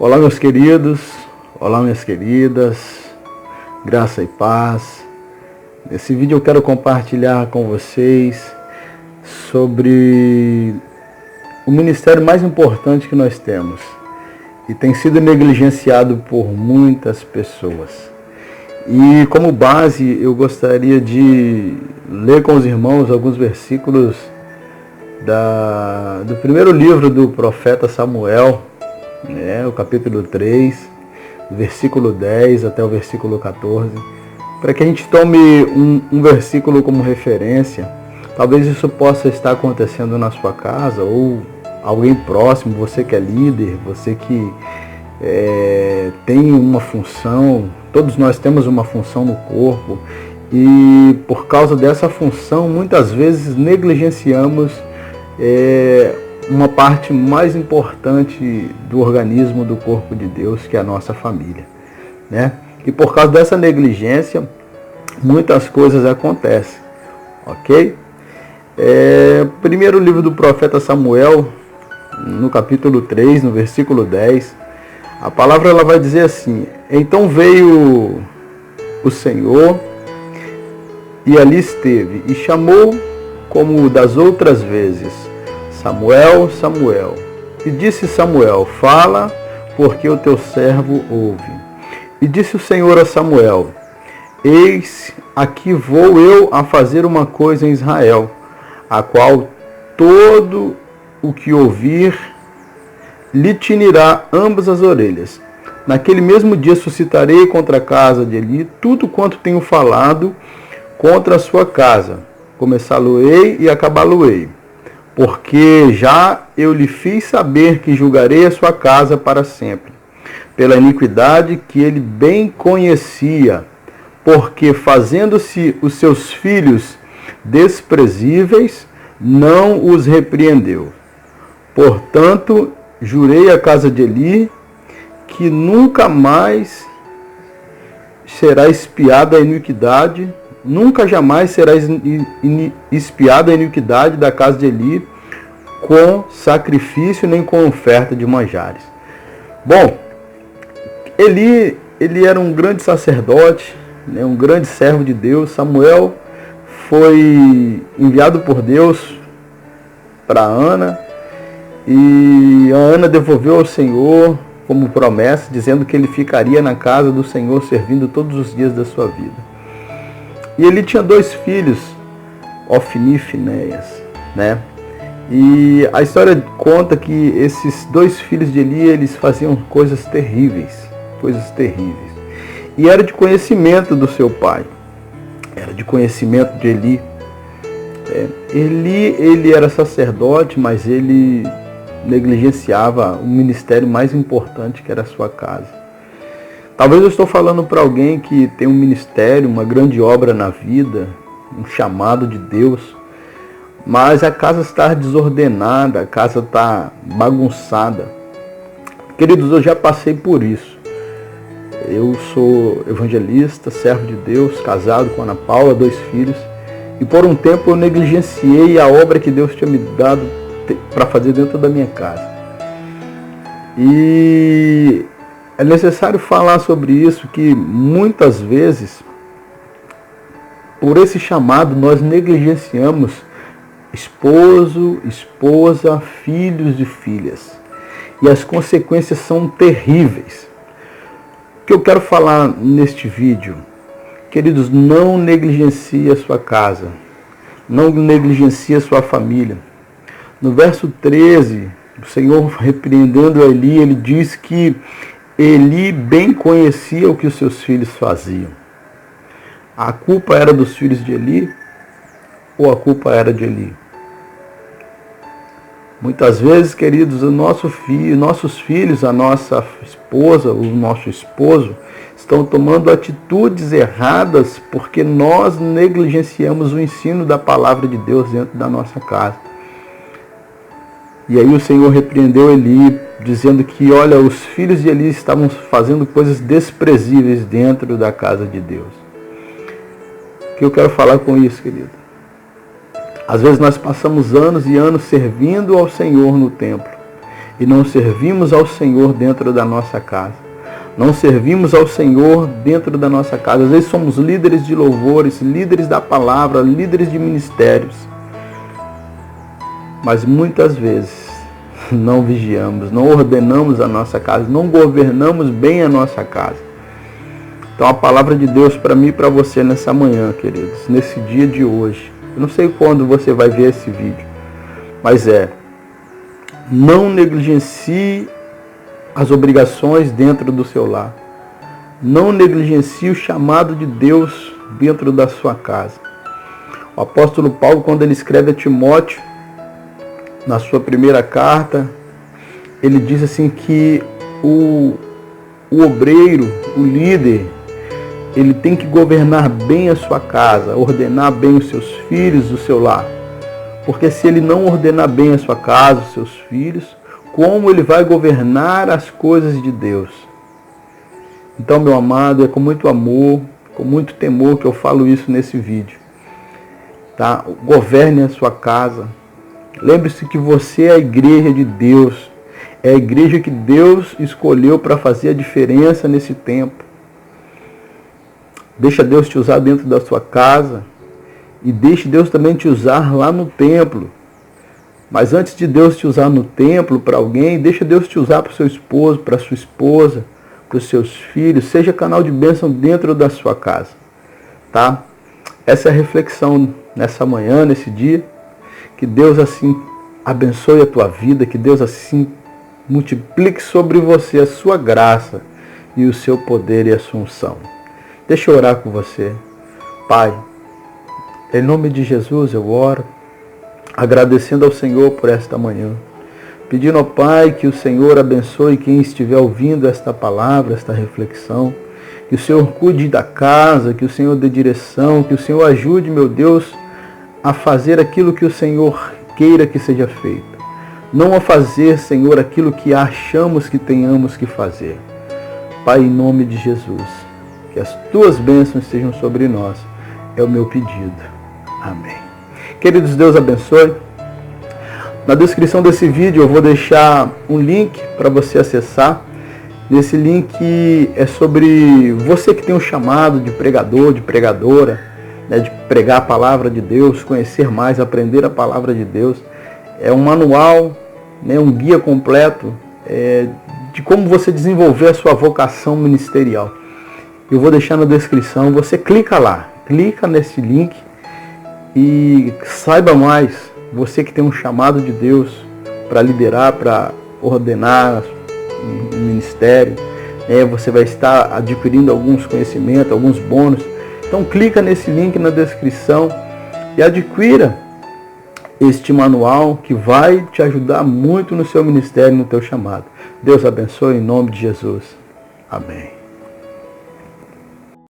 Olá, meus queridos, olá, minhas queridas, graça e paz. Nesse vídeo eu quero compartilhar com vocês sobre o ministério mais importante que nós temos e tem sido negligenciado por muitas pessoas. E como base eu gostaria de ler com os irmãos alguns versículos do primeiro livro do profeta Samuel, o capítulo 3, versículo 10 até o versículo 14, para que a gente tome um versículo como referência. Talvez isso possa estar acontecendo na sua casa ou alguém próximo, você que é líder, você que tem uma função. Todos nós temos uma função no corpo e por causa dessa função muitas vezes negligenciamos uma parte mais importante do organismo do corpo de Deus, que é a nossa família, né? E por causa dessa negligência muitas coisas acontecem, ok? Primeiro livro do profeta Samuel, no capítulo 3, no versículo 10, a palavra ela vai dizer assim: então veio o Senhor e ali esteve e chamou como das outras vezes: Samuel, Samuel. E disse Samuel: fala, porque o teu servo ouve. E disse o Senhor a Samuel: eis, aqui vou eu a fazer uma coisa em Israel, a qual todo o que ouvir lhe tinirá ambas as orelhas. Naquele mesmo dia suscitarei contra a casa de Eli tudo quanto tenho falado contra a sua casa. Começá-lo-ei e acabá-lo-ei. Porque já eu lhe fiz saber que julgarei a sua casa para sempre, pela iniquidade que ele bem conhecia, porque fazendo-se os seus filhos desprezíveis, não os repreendeu. Portanto, jurei à casa de Eli que nunca mais será espiada a iniquidade, nunca jamais será espiada a iniquidade da casa de Eli com sacrifício nem com oferta de manjares. Bom, Eli era um grande sacerdote, um grande servo de Deus. Samuel foi enviado por Deus para Ana e a Ana devolveu ao Senhor como promessa, dizendo que ele ficaria na casa do Senhor servindo todos os dias da sua vida. E ele tinha dois filhos, Ofni e Finéias, né? E a história conta que esses dois filhos de Eli, eles faziam coisas terríveis. E era de conhecimento do seu pai, era de conhecimento de Eli. Ele era sacerdote, mas ele negligenciava o ministério mais importante, que era a sua casa. Talvez eu estou falando para alguém que tem um ministério, uma grande obra na vida, um chamado de Deus, mas a casa está desordenada, a casa está bagunçada. Queridos, eu já passei por isso. Eu sou evangelista, servo de Deus, casado com Ana Paula, 2 filhos, e por um tempo eu negligenciei a obra que Deus tinha me dado para fazer dentro da minha casa. E é necessário falar sobre isso, que muitas vezes, por esse chamado, nós negligenciamos esposo, esposa, filhos e filhas. E as consequências são terríveis. O que eu quero falar neste vídeo? Queridos, não negligencie a sua casa. Não negligencie a sua família. No verso 13, o Senhor repreendendo Eli, ele diz que Eli bem conhecia o que os seus filhos faziam. A culpa era dos filhos de Eli ou a culpa era de Eli? Muitas vezes, queridos, nossos filhos, a nossa esposa, o nosso esposo, estão tomando atitudes erradas porque nós negligenciamos o ensino da palavra de Deus dentro da nossa casa. E aí o Senhor repreendeu Eli, dizendo que, olha, os filhos de Eli estavam fazendo coisas desprezíveis dentro da casa de Deus. O que eu quero falar com isso, querido? Às vezes nós passamos anos e anos servindo ao Senhor no templo. e não servimos ao Senhor dentro da nossa casa. Não servimos ao Senhor dentro da nossa casa. Às vezes somos líderes de louvores, líderes da palavra, líderes de ministérios. Mas muitas vezes não vigiamos, não ordenamos a nossa casa, não governamos bem a nossa casa. Então a palavra de Deus para mim e para você nessa manhã, queridos, nesse dia de hoje. Eu não sei quando você vai ver esse vídeo, mas não negligencie as obrigações dentro do seu lar. Não negligencie o chamado de Deus dentro da sua casa. O apóstolo Paulo, quando ele escreve a Timóteo, na sua primeira carta, ele diz assim que o obreiro, o líder, ele tem que governar bem a sua casa, ordenar bem os seus filhos, o seu lar. Porque se ele não ordenar bem a sua casa, os seus filhos, como ele vai governar as coisas de Deus? Então, meu amado, é com muito amor, com muito temor que eu falo isso nesse vídeo. Tá? Governe a sua casa. Lembre-se que você é a igreja de Deus. É a igreja que Deus escolheu para fazer a diferença nesse tempo. Deixa Deus te usar dentro da sua casa. E deixe Deus também te usar lá no templo. Mas antes de Deus te usar no templo para alguém, deixa Deus te usar para o seu esposo, para a sua esposa, para os seus filhos. Seja canal de bênção dentro da sua casa. Tá? Essa é a reflexão nessa manhã, nesse dia. Que Deus assim abençoe a tua vida, que Deus assim multiplique sobre você a sua graça e o seu poder e a sua unção. Deixa eu orar com você. Pai, em nome de Jesus eu oro, agradecendo ao Senhor por esta manhã. Pedindo ao Pai que o Senhor abençoe quem estiver ouvindo esta palavra, esta reflexão. Que o Senhor cuide da casa, que o Senhor dê direção, que o Senhor ajude, meu Deus, a fazer aquilo que o Senhor queira que seja feito. Não a fazer, Senhor, aquilo que achamos que tenhamos que fazer. Pai, em nome de Jesus, que as tuas bênçãos estejam sobre nós. É o meu pedido. Amém. Queridos, Deus abençoe. Na descrição desse vídeo eu vou deixar um link para você acessar. Nesse link é sobre você que tem um chamado de pregador, de pregadora, de pregar a palavra de Deus, conhecer mais, aprender a palavra de Deus. É um manual, um guia completo de como você desenvolver a sua vocação ministerial. Eu vou deixar na descrição, você clica lá, clica nesse link e saiba mais, você que tem um chamado de Deus para liderar, para ordenar um ministério, você vai estar adquirindo alguns conhecimentos, alguns bônus. Então clica nesse link na descrição e adquira este manual que vai te ajudar muito no seu ministério, no teu chamado. Deus abençoe em nome de Jesus. Amém.